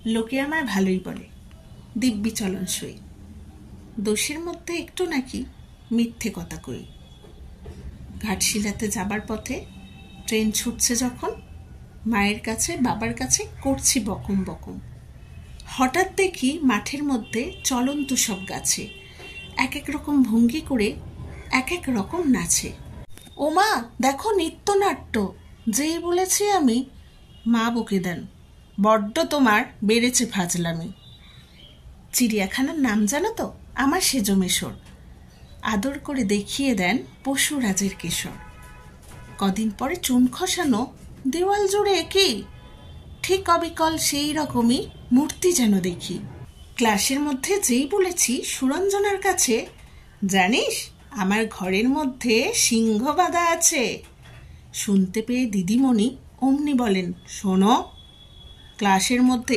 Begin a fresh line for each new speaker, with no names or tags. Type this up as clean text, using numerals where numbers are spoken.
লোকে আমায় ভালোই বলে, দিব্যি চলনসই। দোষের মধ্যে একটু নাকি মিথ্যে কথা কই। ঘাটশিলাতে যাবার পথে ট্রেন ছুটছে যখন মায়ের কাছে বাবার কাছে করছি বকম বকম। হঠাৎ দেখি মাঠের মধ্যে চলন্ত সব গাছে এক এক রকম ভঙ্গি করে এক এক রকম নাচে। ও মা, দেখো নৃত্যনাট্য। যেই বলেছি আমি, মা বকে দেন, বড্ড তোমার বেড়েছে ফাজলামি। চিড়িয়াখানার নাম জানো তো? আমার সেজো মেশর। আদর করে দেখিয়ে দেন পশুরাজের কেশর। কদিন পরে চুন খসানো দেওয়াল জুড়ে একই, ঠিক অবিকল সেই রকমই মূর্তি যেন দেখি। ক্লাসের মধ্যে যেই বলেছি সুরঞ্জনার কাছে, জানিস আমার ঘরের মধ্যে সিংহ বাঁধা আছে। শুনতে পেয়ে দিদিমণি অমনি বলেন, শোনো, ক্লাসের মধ্যে